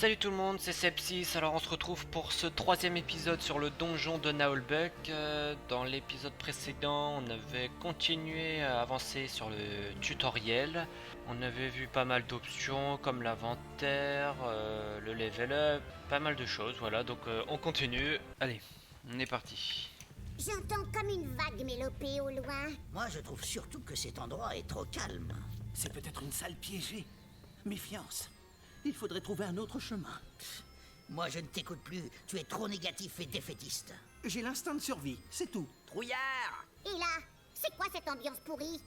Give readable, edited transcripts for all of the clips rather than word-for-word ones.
Salut tout le monde, c'est Sepsis. Alors on se retrouve pour ce troisième épisode sur le donjon de Naolbuck. Dans l'épisode précédent, on avait continué à avancer sur le tutoriel. On avait vu pas mal d'options comme l'inventaire, le level up, pas mal de choses. Voilà, donc on continue. Allez, on est parti. J'entends comme une vague mélopée au loin. Moi, je trouve surtout que cet endroit est trop calme. C'est peut-être une salle piégée. Méfiance. Il faudrait trouver un autre chemin. Moi, je ne t'écoute plus. Tu es trop négatif et défaitiste. J'ai l'instinct de survie, c'est tout. Trouillard! Et là, c'est quoi cette ambiance pourrie?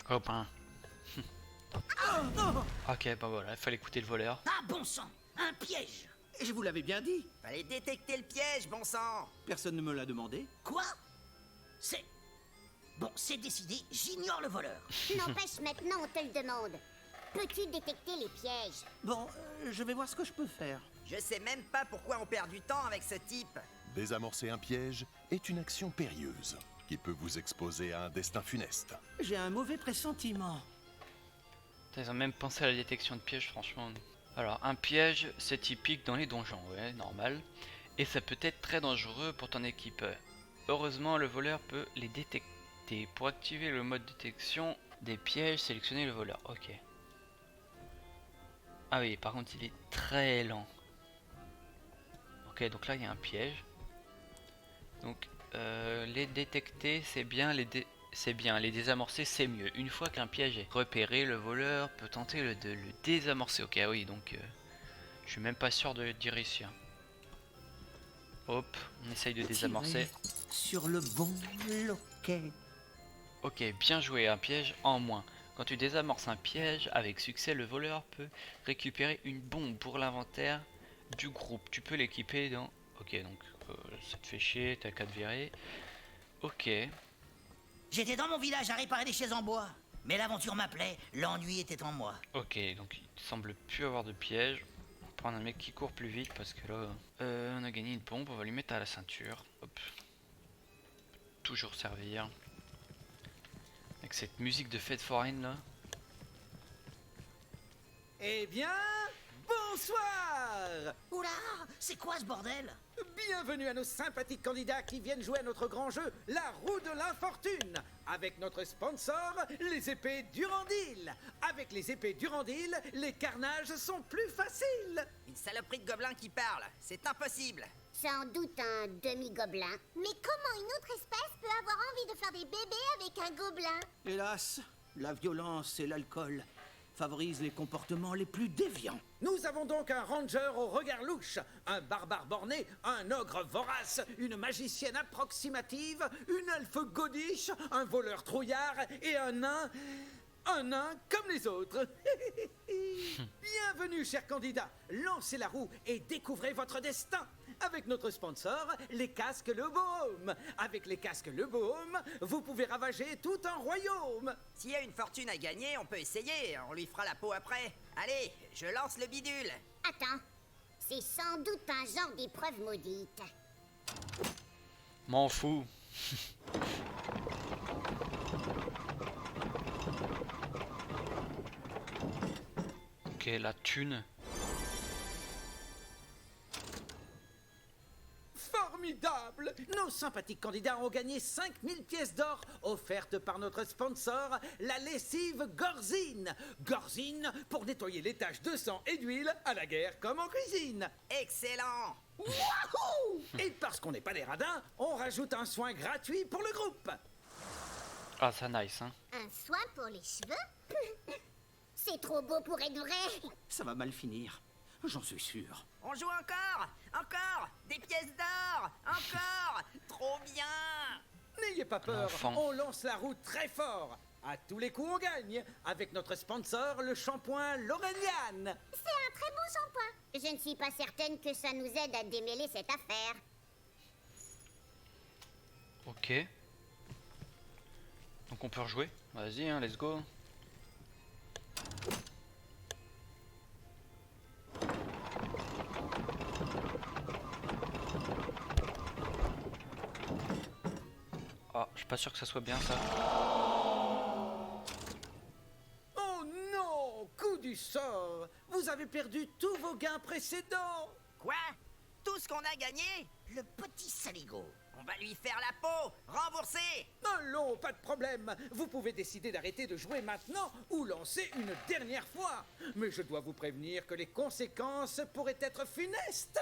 Copain. Ok, bah voilà, il fallait écouter le voleur. Ah, bon sang! Un piège! Je vous l'avais bien dit. Fallait détecter le piège, bon sang! Personne ne me l'a demandé. Quoi? C'est... Bon, c'est décidé, j'ignore le voleur. N'empêche, maintenant on te le demande. Peux-tu détecter les pièges? Bon, je vais voir ce que je peux faire. Je sais même pas pourquoi on perd du temps avec ce type. Désamorcer un piège est une action périlleuse qui peut vous exposer à un destin funeste. J'ai un mauvais pressentiment. Ils ont même pensé à la détection de pièges, franchement. Alors, un piège, c'est typique dans les donjons, ouais, normal. Et ça peut être très dangereux pour ton équipe. Heureusement, le voleur peut les détecter. Pour activer le mode détection des pièges, sélectionnez le voleur. Ok. Ah oui, par contre, il est très lent. Ok, donc là, il y a un piège. Donc, les détecter, c'est bien. Les désamorcer, c'est mieux. Une fois qu'un piège est repéré, le voleur peut tenter de le désamorcer. Ok, oui, donc je suis même pas sûr d'y réussir. Hop, on essaye de désamorcer. Sur le bon loquet. Ok, bien joué, un piège en moins. Quand tu désamorces un piège, avec succès, le voleur peut récupérer une bombe pour l'inventaire du groupe. Tu peux l'équiper dans... Ok, donc ça te fait chier, t'as qu'à te virer. Ok. J'étais dans mon village à réparer des chaises en bois. Mais l'aventure m'appelait, l'ennui était en moi. Ok, donc il semble plus avoir de piège. On va prendre un mec qui court plus vite parce que là, on a gagné une pompe, on va lui mettre à la ceinture. Hop. Toujours servir. Avec cette musique de fête foraine là. Eh bien, bonsoir! Oula, c'est quoi ce bordel? Bienvenue à nos sympathiques candidats qui viennent jouer à notre grand jeu, la roue de l'infortune, avec notre sponsor, les épées Durandil. Avec les épées Durandil, les carnages sont plus faciles. Une saloperie de gobelin qui parle, c'est impossible! Sans doute un demi-gobelin. Mais comment une autre espèce peut avoir envie de faire des bébés avec un gobelin? Hélas, la violence et l'alcool favorisent les comportements les plus déviants. Nous avons donc un ranger au regard louche, un barbare borné, un ogre vorace, une magicienne approximative, une elfe godiche, un voleur trouillard et un nain... Un nain comme les autres. Bienvenue, chers candidats. Lancez la roue et découvrez votre destin. Avec notre sponsor, les casques Le Bohème. Avec les casques Le Bohème, vous pouvez ravager tout un royaume. S'il y a une fortune à gagner, on peut essayer, on lui fera la peau après. Allez, je lance le bidule. Attends, c'est sans doute un genre d'épreuve maudite. M'en fous. Ok, la thune. Formidable! Nos sympathiques candidats ont gagné 5000 pièces d'or offertes par notre sponsor, la lessive Gorzine. Gorzine pour nettoyer les taches de sang et d'huile à la guerre comme en cuisine. Excellent! Wouhou! Et parce qu'on n'est pas des radins, on rajoute un soin gratuit pour le groupe. Ah, ça nice, hein. Un soin pour les cheveux? C'est trop beau pour être vrai. Ça va mal finir, j'en suis sûr. On joue encore! Encore! Des pièces d'or! Encore! Trop bien! N'ayez pas peur, L'enfant. on lance la roue très fort. À tous les coups, on gagne. Avec notre sponsor, le shampoing Laureliane. C'est un très bon shampoing. Je ne suis pas certaine que ça nous aide à démêler cette affaire. Ok. Donc on peut rejouer. Vas-y, hein, let's go. Ah, je suis pas sûr que ça soit bien ça. Oh non! Coup du sort! Vous avez perdu tous vos gains précédents. Quoi? Tout ce qu'on a gagné? Le petit saligo. On va lui faire la peau! Rembourser! Non, pas de problème. Vous pouvez décider d'arrêter de jouer maintenant ou lancer une dernière fois. Mais je dois vous prévenir que les conséquences pourraient être funestes.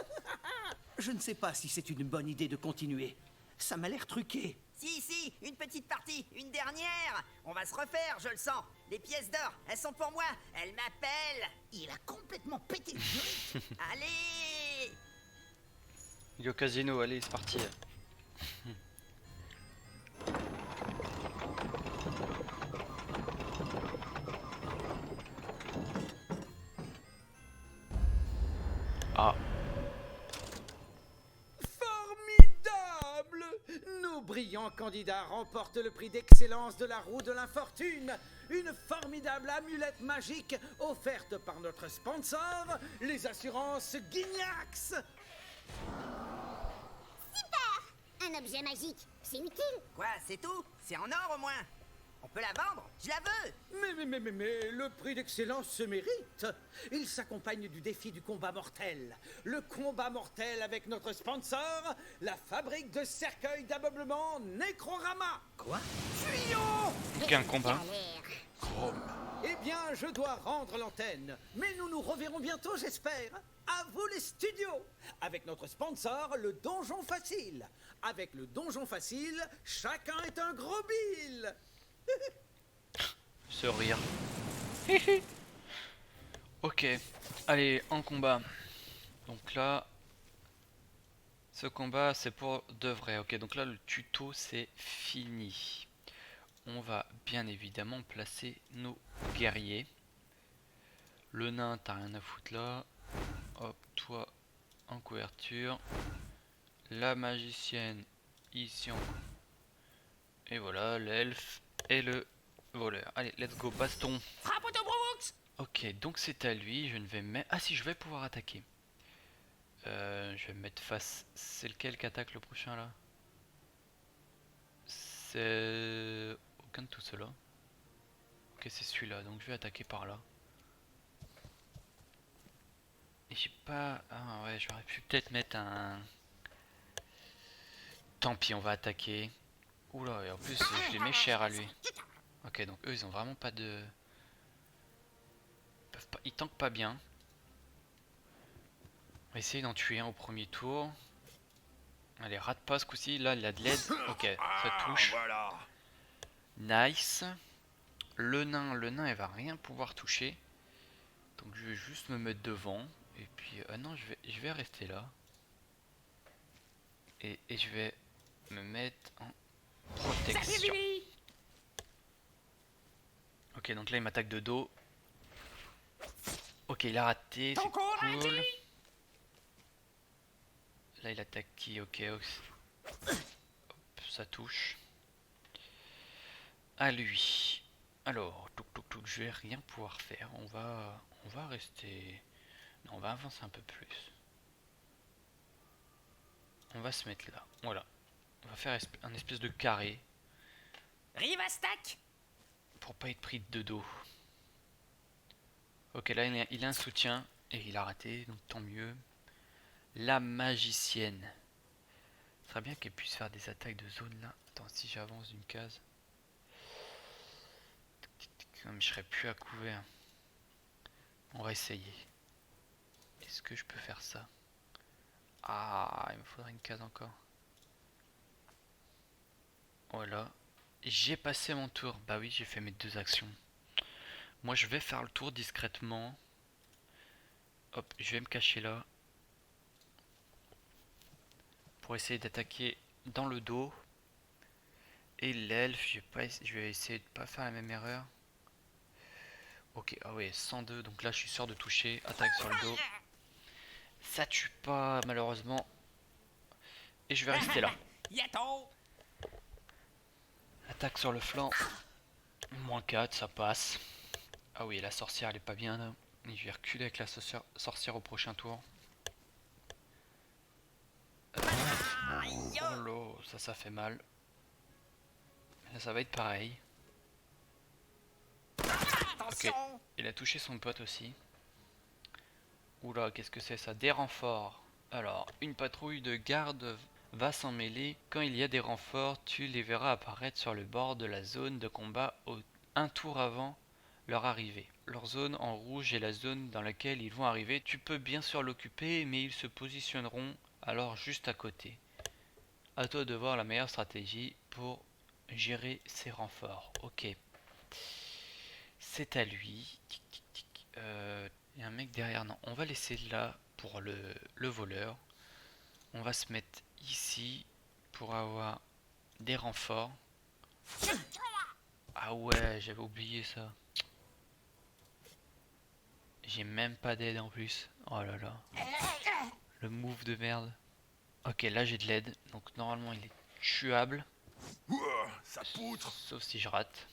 Je ne sais pas si c'est une bonne idée de continuer. Ça m'a l'air truqué. Si, une petite partie, une dernière! On va se refaire, je le sens! Les pièces d'or, elles sont pour moi! Elles m'appellent! Il a complètement pété le jeu. Allez! Il est au casino, allez, c'est parti. Ah, Formidable! Nos brillants candidats remportent le prix d'excellence de la roue de l'infortune. Une formidable amulette magique offerte par notre sponsor, les assurances Guignax. Un objet magique, c'est utile. Quoi, c'est tout? C'est en or au moins! On peut la vendre? Je la veux! Mais, le prix d'excellence se mérite. Il s'accompagne du défi du combat mortel. Le combat mortel avec notre sponsor, la fabrique de cercueils d'ameublement Necrorama. Quoi? aucun combat. Eh bien, je dois rendre l'antenne. Mais nous nous reverrons bientôt, j'espère. À vous les studios. Avec notre sponsor, le Donjon Facile. Avec le Donjon Facile, chacun est un gros bill. Ce rire. Ok, allez, en combat. Donc là, ce combat c'est pour de vrai. Ok, donc là le tuto c'est fini. On va bien évidemment placer nos guerriers. Le nain, t'as rien à foutre là. Hop, toi en couverture. La magicienne ici en... Et voilà, l'elfe et le voleur. Allez, let's go, baston. Ok, donc c'est à lui, je ne vais mettre... Ah si, je vais pouvoir attaquer. Je vais me mettre face... C'est lequel qui attaque le prochain là? C'est... Aucun de tout cela. Ok, c'est celui-là, donc je vais attaquer par là. Et j'ai pas... Ah ouais, j'aurais pu peut-être mettre un... Tant pis, on va attaquer. Oula, et en plus je les mets cher à lui. Ok, donc eux ils ont vraiment pas de... Ils tankent pas bien. On va essayer d'en tuer un au premier tour. Allez, rate pas ce coup-ci. Là, il a de l'aide. Ok, ça touche. Nice. Le nain, il va rien pouvoir toucher. Donc je vais juste me mettre devant. Et puis, non, je vais rester là. Et je vais me mettre en protection. Ok, donc là, il m'attaque de dos. Ok, il a raté, c'est cool. Là, il attaque qui? Ok, hop, ça touche. À lui. Alors, je vais rien pouvoir faire. On va rester... Non, on va avancer un peu plus. On va se mettre là. Voilà. On va faire un espèce de carré. Rivastak! Pour pas être pris de dos. Ok, là il a un soutien et il a raté, donc tant mieux. La magicienne. Ce serait bien qu'elle puisse faire des attaques de zone là. Attends, si j'avance d'une case. Non, mais je serais plus à couvert. On va essayer. Est-ce que je peux faire ça? Ah, il me faudrait une case encore. Voilà. J'ai passé mon tour. Bah oui, j'ai fait mes deux actions. Moi, je vais faire le tour discrètement. Hop, je vais me cacher là. Pour essayer d'attaquer dans le dos. Et l'elfe, je vais essayer de pas faire la même erreur. Ok, ah ouais, 102. Donc là, je suis sûr de toucher. Attaque sur le dos. Ça tue pas, malheureusement. Et je vais rester là. Attaque sur le flanc. Moins 4, ça passe. Ah oui, la sorcière elle est pas bien là. Et je vais reculer avec la sorcière au prochain tour. Oh là, ça fait mal. Là ça va être pareil. Ok, il a touché son pote aussi. Oula, qu'est-ce que c'est ça? Des renforts. Alors, une patrouille de garde va s'en mêler. Quand il y a des renforts, tu les verras apparaître sur le bord de la zone de combat un tour avant leur arrivée. Leur zone en rouge est la zone dans laquelle ils vont arriver. Tu peux bien sûr l'occuper, mais ils se positionneront alors juste à côté. À toi de voir la meilleure stratégie pour gérer ces renforts. Ok. C'est à lui. Tic, tic, tic. Il y a un mec derrière. Non, on va laisser là pour le voleur. On va se mettre ici pour avoir des renforts. Ah ouais, j'avais oublié ça. J'ai même pas d'aide en plus. Oh là là. Le move de merde. Ok, là j'ai de l'aide. Donc normalement il est tuable. Ouah, ça poutre. Sauf si je rate.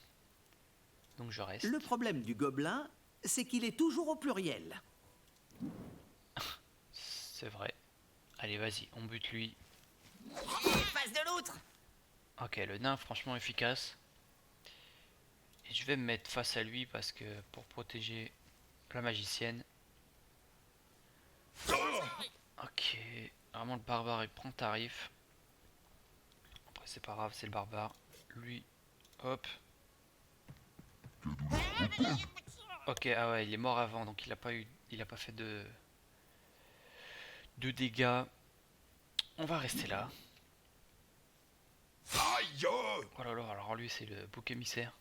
Donc je reste. Le problème du gobelin, c'est qu'il est toujours au pluriel. C'est vrai. Allez, vas-y, on bute lui. Face de l'outre. Ok, le nain franchement efficace. Et je vais me mettre face à lui parce que pour protéger la magicienne. Ok, vraiment le barbare il prend tarif. Après c'est pas grave, c'est le barbare. Lui, hop. Ok, ah ouais, il est mort avant, donc il a pas fait de dégâts. On va rester là. Aïe! Oh là là, alors lui c'est le bouc émissaire.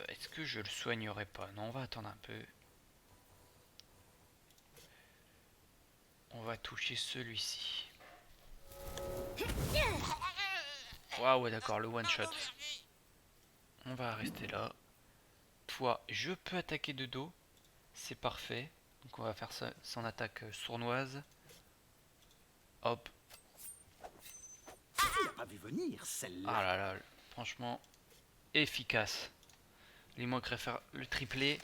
Est-ce que je le soignerai pas? Non, on va attendre un peu. On va toucher celui-ci. Waouh, ouais, d'accord, le one shot. On va rester là. Toi, je peux attaquer de dos. C'est parfait. Donc on va faire ça, son attaque sournoise. Hop. Tu l'as pas vu venir, celle-là. Ah là là, franchement, efficace. Il manquerait faire le triplé.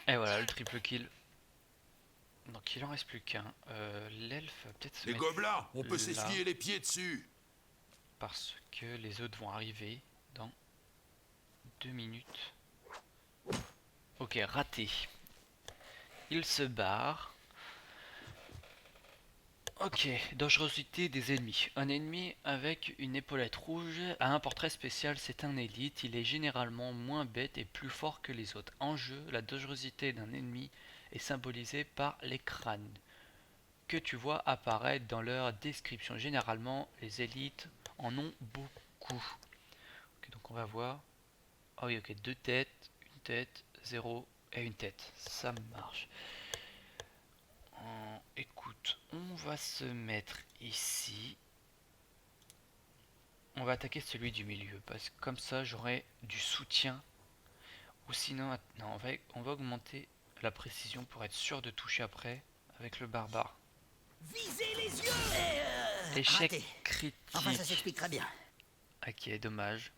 Et voilà, le triple kill. Donc il en reste plus qu'un. L'elfe va peut-être se Les mettre gobelins, on peut là, s'essuyer les pieds dessus. parce que les autres vont arriver dans 2 minutes. Ok, raté. Il se barre. Ok, dangerosité des ennemis. Un ennemi avec une épaulette rouge a un portrait spécial, c'est un élite. Il est généralement moins bête et plus fort que les autres. En jeu, la dangerosité d'un ennemi est symbolisée par les crânes que tu vois apparaître dans leur description. Généralement, les élites en ont beaucoup. Ok, donc on va voir. Ah oui, ok, 2 têtes, une tête, 0 et une tête. Ça marche. Écoute, on va se mettre ici. On va attaquer celui du milieu parce que comme ça j'aurai du soutien. Ou sinon, non, on va augmenter la précision pour être sûr de toucher après avec le barbare. Visez les yeux. Échec Raté. critique. Enfin, ça s'explique très bien. Ok, dommage.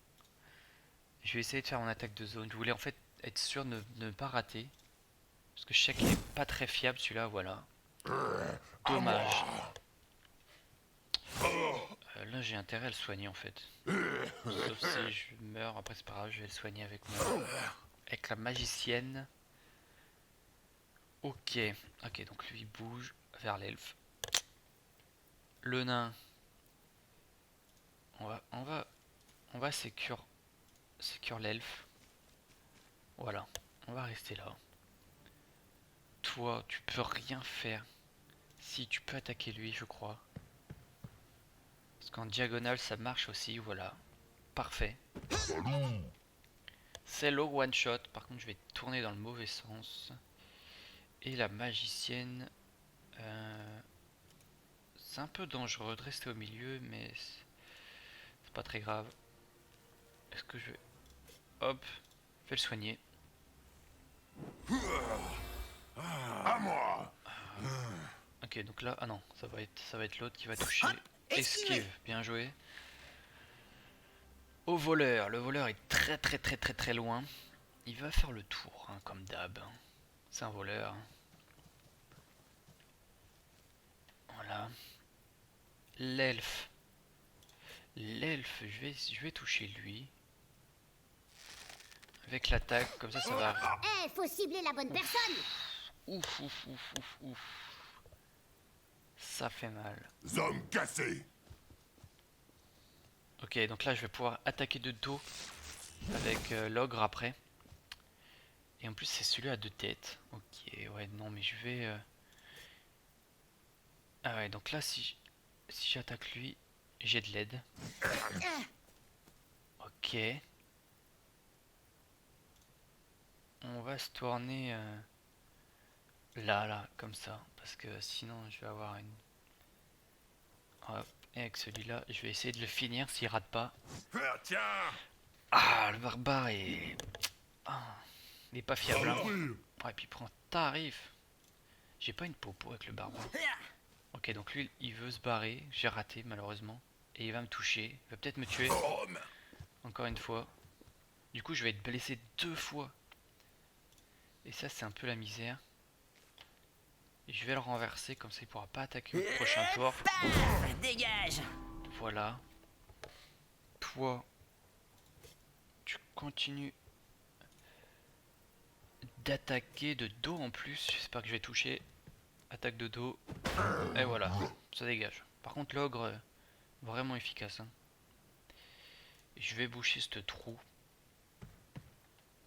Je vais essayer de faire mon attaque de zone. Je voulais en fait être sûr de ne pas rater. Parce que je sais qu'il est pas très fiable celui-là, voilà. Dommage. Là j'ai intérêt à le soigner en fait. Sauf si je meurs, après c'est pas grave, je vais le soigner avec avec la magicienne. Ok. Ok, donc lui il bouge vers l'elfe. Le nain. On va sécure l'elfe. Voilà. On va rester là. Toi, tu peux rien faire. Si, tu peux attaquer lui, je crois. Parce qu'en diagonale, ça marche aussi, voilà. Parfait. C'est le one shot. Par contre, je vais tourner dans le mauvais sens. Et la magicienne... c'est un peu dangereux de rester au milieu, mais c'est pas très grave. Est-ce que je vais... Hop, je vais le soigner. À moi! Ok, donc là... Ah non, ça va être l'autre qui va toucher. Hop, esquivé. Esquive, bien joué. Au voleur, le voleur est très loin. Il va faire le tour, hein, comme d'hab. C'est un voleur. Voilà. L'elfe. L'elfe, je vais toucher lui. avec l'attaque, comme ça va. Eh, faut cibler la bonne personne. Ouf, ouf, ouf, ouf, ouf. Ça fait mal. Zone cassée. Ok, donc là je vais pouvoir attaquer de dos avec l'ogre après. Et en plus c'est celui à deux têtes. Ok, ouais, non mais je vais... Ah ouais, donc là si j'attaque lui, j'ai de l'aide. Ok. On va se tourner là, comme ça. Parce que sinon je vais avoir une... Hop, et avec celui-là, je vais essayer de le finir s'il rate pas. Ah, tiens. Ah, le barbare est... Ah, il est pas fiable. Hein. Ouais, et puis il prend tarif. J'ai pas une popo avec le barbare. Ok, donc lui, il veut se barrer. J'ai raté, malheureusement. Et il va me toucher. Il va peut-être me tuer. Encore une fois. Du coup, je vais être blessé 2 fois. Et ça, c'est un peu la misère. Et je vais le renverser, comme ça il pourra pas attaquer au prochain tour. Dégage. Voilà. Toi, tu continues d'attaquer de dos en plus. J'espère que je vais toucher. Attaque de dos. Et voilà, ça dégage. Par contre, l'ogre, vraiment efficace. Hein. Et je vais boucher ce trou.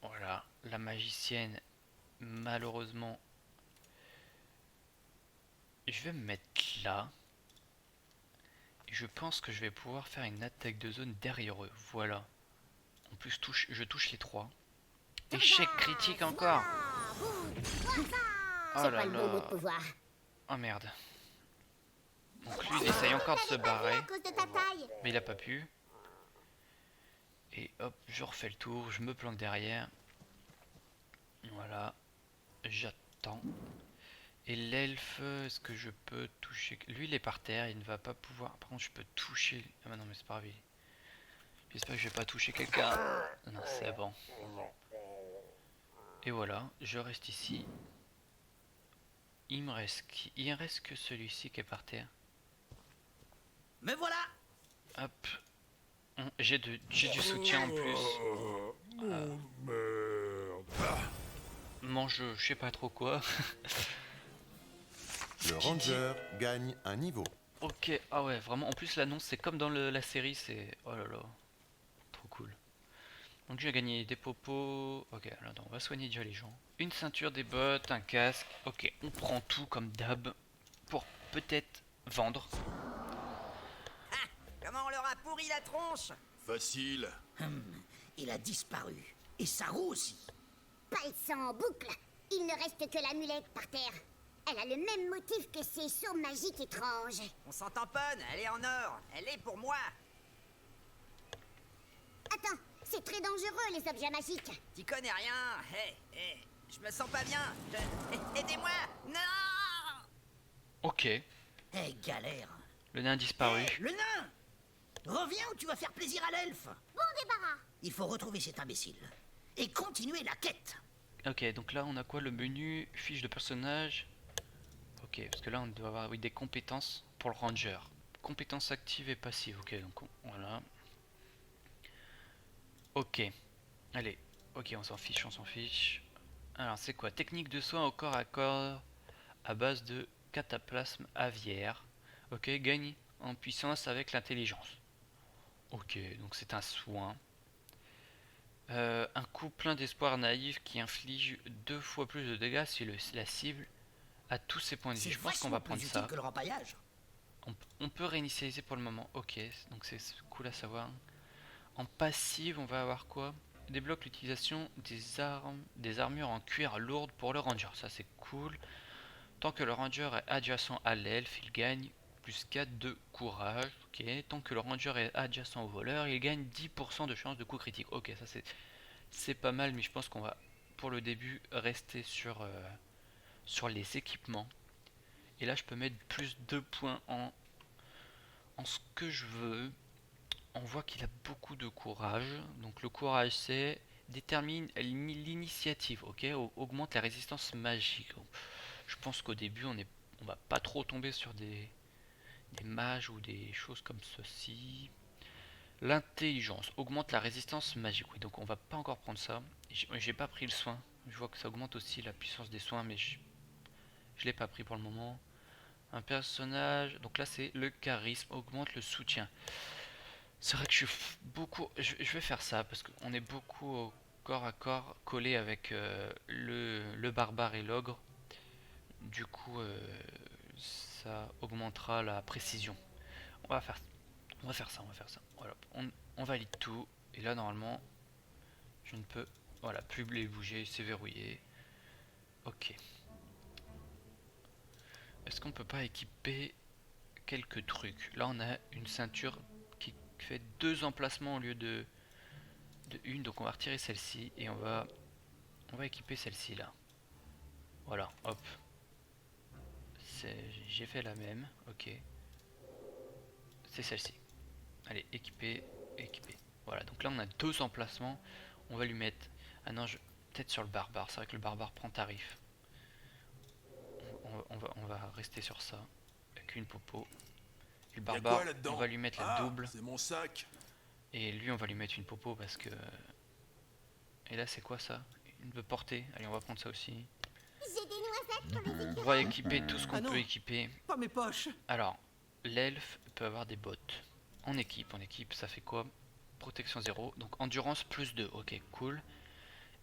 Voilà, la magicienne, malheureusement... Je vais me mettre là. Et je pense que je vais pouvoir faire une attaque de zone derrière eux. Voilà. En plus, je touche les 3. Échec critique encore. Oh C'est là pas le bon mot de là. pouvoir. Oh merde. Donc lui, il essaye encore de se barrer. À cause de ta taille. Mais il a pas pu. Et hop, je refais le tour. Je me plante derrière. Voilà. J'attends. Et l'elfe, est-ce que je peux toucher... Lui, il est par terre, il ne va pas pouvoir... Par contre, je peux toucher... Ah bah non, mais c'est pas grave. J'espère que je vais pas toucher quelqu'un. Non, c'est bon. Et voilà, je reste ici. Il me reste que celui-ci qui est par terre. Me voilà. Hop. J'ai du soutien en plus. Mange, je sais pas trop quoi. Le ranger gagne un niveau. Ok, ah ouais, vraiment, en plus l'annonce c'est comme dans la série, c'est... Oh là là, trop cool. Donc j'ai gagné des popos, ok, alors on va soigner déjà les gens. Une ceinture, des bottes, un casque, ok, on prend tout comme d'hab, pour peut-être vendre. Ah, comment on leur a pourri la tronche? Facile. Il a disparu. Et sa roue aussi. Pas de sang en boucle. Il ne reste que l'amulette par terre. Elle a le même motif que ces sauts magiques étranges. On s'en tamponne, elle est en or, elle est pour moi. Attends, c'est très dangereux les objets magiques. T'y connais rien. Hé, je me sens pas bien. Aidez-moi. Non. Ok, Eh, galère. le nain a disparu. Eh, le nain. Reviens ou tu vas faire plaisir à l'elfe. Bon débarras. Il faut retrouver cet imbécile. Et continuer la quête. Ok, donc là on a quoi? Le menu, fiche de personnage. Ok, parce que là on doit avoir oui, des compétences pour le ranger. Compétences actives et passives, ok, donc voilà. Ok, allez, ok, on s'en fiche, on s'en fiche. Alors c'est quoi? Technique de soin au corps à corps à base de cataplasme aviaire. Ok, gagne en puissance avec l'intelligence. Ok, donc c'est un soin. Un coup plein d'espoir naïf qui inflige 2 fois plus de dégâts si la cible a tous ses points de vie. C'est Je pense qu'on va vachement prendre plus ça. utile que le rempaillage. On peut réinitialiser pour le moment. Ok, donc c'est cool à savoir. En passive, on va avoir quoi? Débloque l'utilisation des armures en cuir lourdes pour le ranger. Ça c'est cool. Tant que le ranger est adjacent à l'elfe, il gagne plus 4 de courage. Ok. Tant que le ranger est adjacent au voleur, il gagne 10% de chance de coup critique. Ok, ça c'est pas mal, mais je pense qu'on va pour le début rester sur les équipements. Et là je peux mettre plus 2 points en ce que je veux. On voit qu'il a beaucoup de courage. Donc le courage c'est détermine l'initiative, ok, augmente la résistance magique. Je pense qu'au début on va pas trop tomber sur des mages ou des choses comme ceci. L'intelligence augmente la résistance magique. Oui, donc on va pas encore prendre ça. J'ai pas pris le soin. Je vois que ça augmente aussi la puissance des soins, mais je l'ai pas pris pour le moment. Un personnage, donc là c'est le charisme, augmente le soutien. C'est vrai que je suis beaucoup, je vais faire ça parce qu'on est beaucoup au corps à corps collé avec le barbare et l'ogre. Du coup, ça augmentera la précision. On va faire ça. Voilà, on valide tout et là normalement, je ne peux, voilà, plus les bouger, c'est verrouillé. Ok. Est-ce qu'on peut pas équiper quelques trucs? Là, on a une ceinture qui fait 2 emplacements au lieu de une, donc on va retirer celle-ci et on va équiper celle-ci là. Voilà, hop. J'ai fait la même, ok. C'est celle-ci. Allez, équiper. Voilà, donc là on a 2 emplacements. On va lui mettre. Ah non, peut-être sur le barbare. C'est vrai que le barbare prend tarif. On va rester sur ça. Avec une popo. Et le barbare, on va lui mettre la double. C'est mon sac. Et lui, on va lui mettre une popo parce que. Et là, c'est quoi ça? Une de portée. Allez, on va prendre ça aussi. J'ai des noisettes pour les On va équiper tout ce qu'on non. peut équiper. Pas mes poches. Alors, l'elfe peut avoir des bottes. En équipe, ça fait quoi? Protection 0, donc endurance plus 2, ok, cool.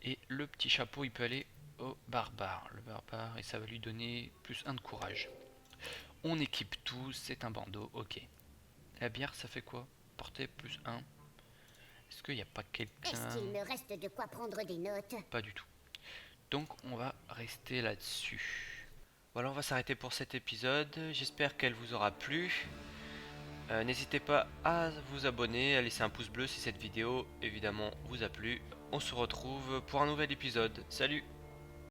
Et le petit chapeau, il peut aller au barbare. Le barbare, et ça va lui donner plus 1 de courage. On équipe tout, c'est un bandeau, ok. La bière, ça fait quoi? Portée plus 1. Est-ce qu'il n'y a pas quelqu'un? Est-ce qu'il me reste de quoi prendre des notes? Pas du tout. Donc on va rester là-dessus. Voilà, on va s'arrêter pour cet épisode. J'espère qu'elle vous aura plu. N'hésitez pas à vous abonner, à laisser un pouce bleu si cette vidéo évidemment vous a plu. On se retrouve pour un nouvel épisode. Salut!